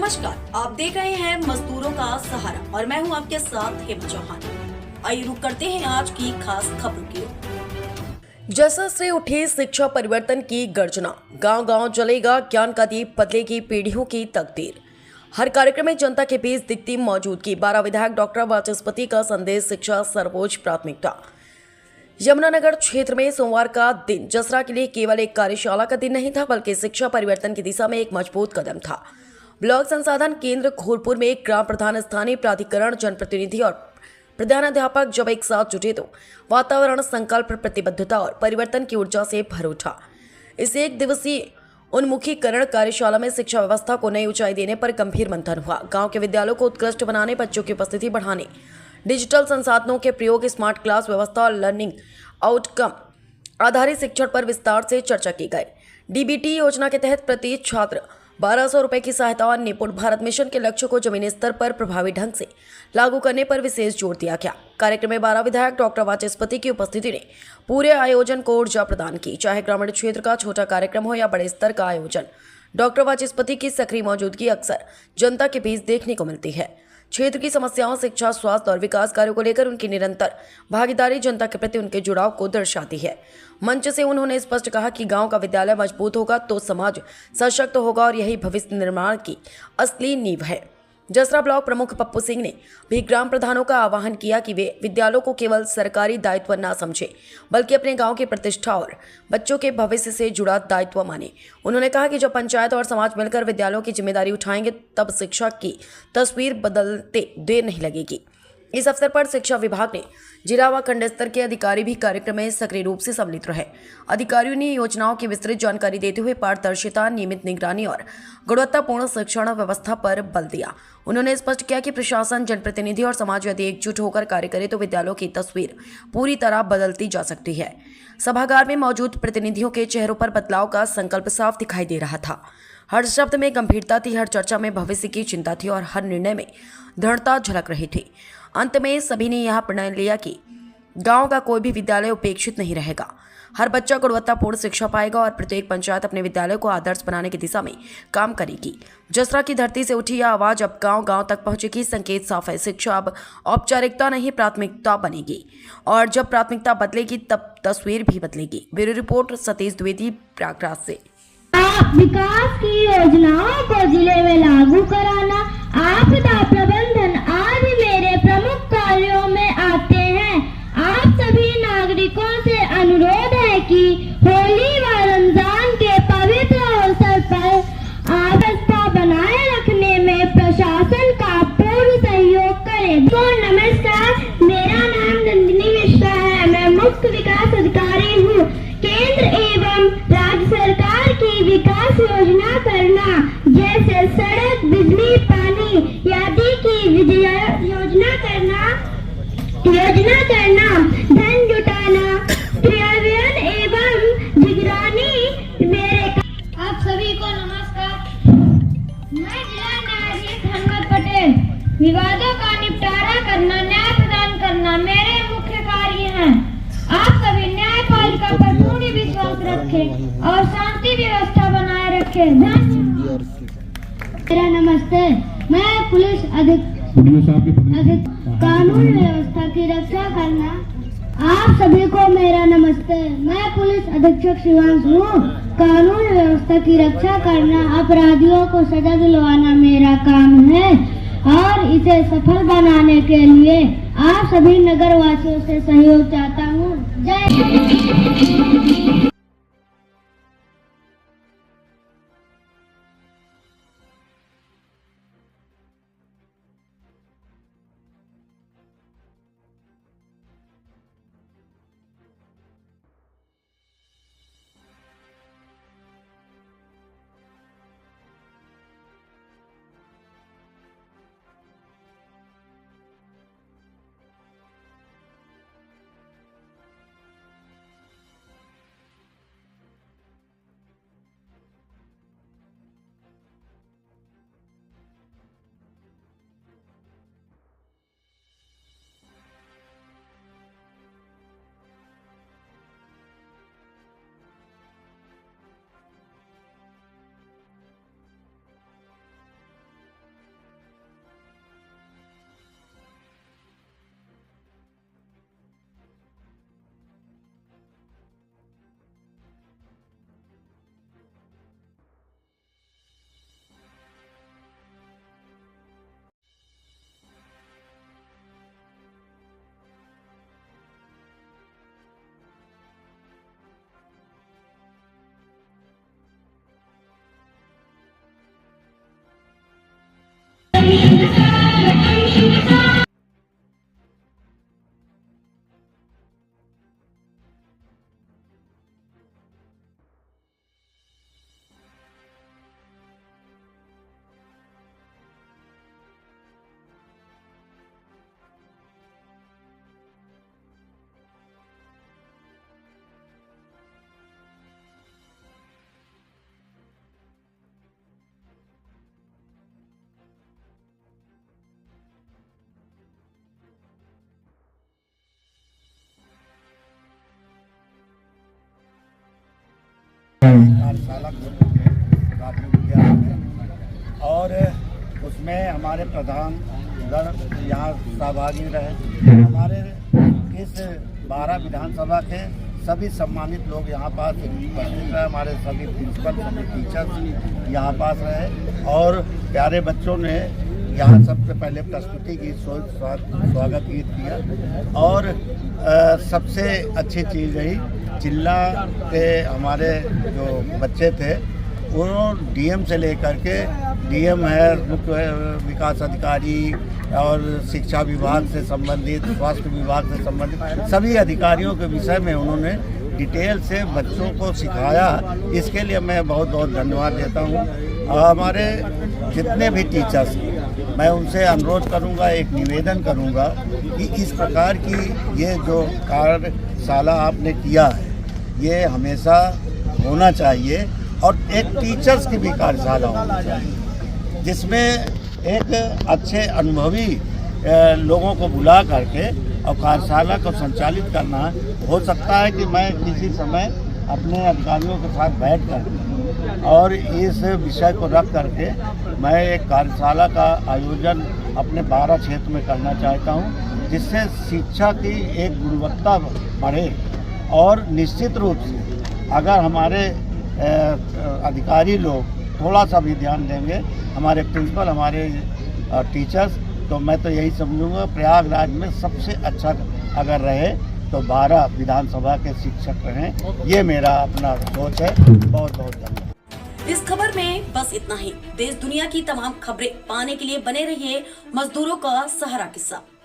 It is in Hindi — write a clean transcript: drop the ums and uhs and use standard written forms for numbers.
नमस्कार, आप देख रहे हैं मजदूरों का सहारा और मैं हूं आपके साथ हेमंत चौहान। आइए रुक करते हैं आज की खास खबरों की ओर। जैसा से उठी शिक्षा परिवर्तन की गर्जना, गांव-गांव जलेगा ज्ञान का दीप, बदलेगी पीढ़ियों की तकदीर। हर कार्यक्रम में जनता के बीच दिखती मौजूदगी। 12 विधायक डॉक्टर वाचस्पति का संदेश, शिक्षा सर्वोच्च प्राथमिकता। यमुनानगर क्षेत्र में सोमवार का दिन जसरा के लिए केवल एक कार्यशाला का दिन नहीं था, बल्कि शिक्षा परिवर्तन की दिशा में एक मजबूत कदम था। ब्लॉक संसाधन केंद्र घोलपुर में एक ग्राम प्रधान, स्थानीय प्राधिकरण, जनप्रतिनिधि और प्रधानाध्यापक जब एक साथ जुटे तो वातावरण संकल्प, प्रतिबद्धता और परिवर्तन की ऊर्जा से भर उठा। इस एक दिवसीय उन्मुखीकरण कार्यशाला में शिक्षा व्यवस्था को नई ऊंचाई देने पर गंभीर मंथन हुआ। गांव के विद्यालयों को उत्कृष्ट बनाने, बच्चों की उपस्थिति बढ़ाने, डिजिटल संसाधनों के प्रयोग, स्मार्ट क्लास व्यवस्था और लर्निंग आउटकम आधारित शिक्षण पर विस्तार से चर्चा की गई। डीबीटी योजना के तहत प्रति छात्र 1200 रुपए की सहायता और निपुण भारत मिशन के लक्ष्य को जमीनी स्तर पर प्रभावी ढंग से लागू करने पर विशेष जोर दिया गया। कार्यक्रम में 12 विधायक डॉक्टर वाचस्पति की उपस्थिति ने पूरे आयोजन को ऊर्जा प्रदान की। चाहे ग्रामीण क्षेत्र का छोटा कार्यक्रम हो या बड़े स्तर का आयोजन, डॉक्टर वाचस्पति की सक्रिय मौजूदगी अक्सर जनता के बीच देखने को मिलती है। क्षेत्र की समस्याओं, शिक्षा, स्वास्थ्य और विकास कार्यों को लेकर उनकी निरंतर भागीदारी जनता के प्रति उनके जुड़ाव को दर्शाती है। मंच से उन्होंने स्पष्ट कहा कि गांव का विद्यालय मजबूत होगा तो समाज सशक्त होगा और यही भविष्य निर्माण की असली नींव है। जसरा ब्लॉक प्रमुख पप्पू सिंह ने भी ग्राम प्रधानों का आह्वान किया कि वे विद्यालयों को केवल सरकारी दायित्व न समझें, बल्कि अपने गांव की प्रतिष्ठा और बच्चों के भविष्य से जुड़ा दायित्व माने। उन्होंने कहा कि जब पंचायत और समाज मिलकर विद्यालयों की जिम्मेदारी उठाएंगे, तब शिक्षा की तस्वीर बदलते देर नहीं लगेगी। इस अवसर पर शिक्षा विभाग ने जिला व खंड स्तर के अधिकारी भी कार्यक्रम में सक्रिय रूप से सम्मिलित रहे। अधिकारियों ने योजनाओं की विस्तृत जानकारी देते हुए पारदर्शिता, नियमित निगरानी और गुणवत्तापूर्ण शिक्षण व्यवस्था पर बल दिया। उन्होंने स्पष्ट किया कि प्रशासन, जनप्रतिनिधि और समाज यदि एकजुट होकर कार्य करे तो विद्यालयों की तस्वीर पूरी तरह बदलती जा सकती है। सभागार में मौजूद प्रतिनिधियों के चेहरों पर बदलाव का संकल्प साफ दिखाई दे रहा था। हर शब्द में गंभीरता थी, हर चर्चा में भविष्य की चिंता थी और हर निर्णय में दृढ़ता झलक रही थी। अंत में सभी ने यह प्रण लिया कि गांव का कोई भी विद्यालय उपेक्षित नहीं रहेगा। हर बच्चा गुणवत्तापूर्ण शिक्षा पाएगा और प्रत्येक पंचायत अपने विद्यालय को आदर्श बनाने की दिशा में काम करेगी। जसरा की धरती से उठी यह आवाज अब गांव-गांव तक पहुंचेगी। संकेत साफ है, शिक्षा अब औपचारिकता नहीं, प्राथमिकता बनेगी और जब प्राथमिकता बदलेगी तब तस्वीर भी बदलेगी। ब्यूरो रिपोर्ट, सतीश द्विवेदी, प्रयागराज से। विकास की योजनाओं को जिले में लागू कराना, आपदा प्रबंधन आदि मेरे प्रमुख कार्यों में आते हैं। आप सभी नागरिकों से अनुरोध है कि होली व रमजान के पवित्र अवसर पर व्यवस्था बनाए रखने में प्रशासन का पूर्ण सहयोग करें। तो नमस्कार, मेरा नाम नंदिनी मिश्रा है। मैं मुख्य विकास अधिकारी हूँ। केंद्र एवं राज्य सरकार की विकास योजना करना, जैसे सड़क, बिजली, पानी आदि की योजना करना, धन जुटाना, क्रियान्वयन एवं निगरानी मेरे। आप सभी को नमस्कार। मैं जिला न्यायाधीश हनुमत पटेल। विवादों का निपटारा करना, न्याय प्रदान करना मेरे मुख्य कार्य हैं। आप सभी न्यायपालिका पर पूर्ण विश्वास रखें और शांति व्यवस्था बनाए रखें। मेरा नमस्ते। मैं पुलिस कानून व्यवस्था की रक्षा करना। आप सभी को मेरा नमस्ते। मैं पुलिस अधीक्षक शिवांश हूँ। कानून व्यवस्था की रक्षा करना, अपराधियों को सजा दिलवाना मेरा काम है और इसे सफल बनाने के लिए आप सभी नगर वासियों से सहयोग चाहता हूँ। जय। कार्यशाला प्राथमिक विद्यालय में, और उसमें हमारे प्रधान गण यहाँ सहभागी रहे। हमारे इस 12 विधानसभा के सभी सम्मानित लोग यहाँ पास उपस्थित रहे। हमारे सभी प्रिंसिपल, सभी टीचर्स यहाँ पास रहे और प्यारे बच्चों ने यहाँ सबसे पहले प्रस्तुति की स्वागत गीत किया। और सबसे अच्छी चीज़ रही, जिला के हमारे जो बच्चे थे उन्होंने डीएम से लेकर के, डीएम है, मुख्य विकास अधिकारी और शिक्षा विभाग से संबंधित, स्वास्थ्य विभाग से संबंधित सभी अधिकारियों के विषय में उन्होंने डिटेल से बच्चों को सिखाया। इसके लिए मैं बहुत बहुत धन्यवाद देता हूँ। हमारे जितने भी टीचर्स, मैं उनसे अनुरोध करूंगा, एक निवेदन करूंगा कि इस प्रकार की ये जो कार्यशाला आपने किया है ये हमेशा होना चाहिए, और एक टीचर्स की भी कार्यशाला होना चाहिए जिसमें एक अच्छे अनुभवी लोगों को बुला करके और कार्यशाला को संचालित करना। हो सकता है कि मैं किसी समय अपने अधिकारियों के साथ बैठकर और इस विषय को रख करके मैं एक कार्यशाला का आयोजन अपने 12 क्षेत्र में करना चाहता हूं, जिससे शिक्षा की एक गुणवत्ता बढ़े। और निश्चित रूप से अगर हमारे अधिकारी लोग थोड़ा सा भी ध्यान देंगे, हमारे प्रिंसिपल, हमारे टीचर्स, तो मैं तो यही समझूंगा प्रयागराज में सबसे अच्छा अगर रहे तो 12 विधानसभा के शिक्षक रहें। ये मेरा अपना सोच है। बहुत बहुत धन्यवाद। इस खबर में बस इतना ही। देश दुनिया की तमाम खबरें पाने के लिए बने रहिए मजदूरों का सहारा के साथ।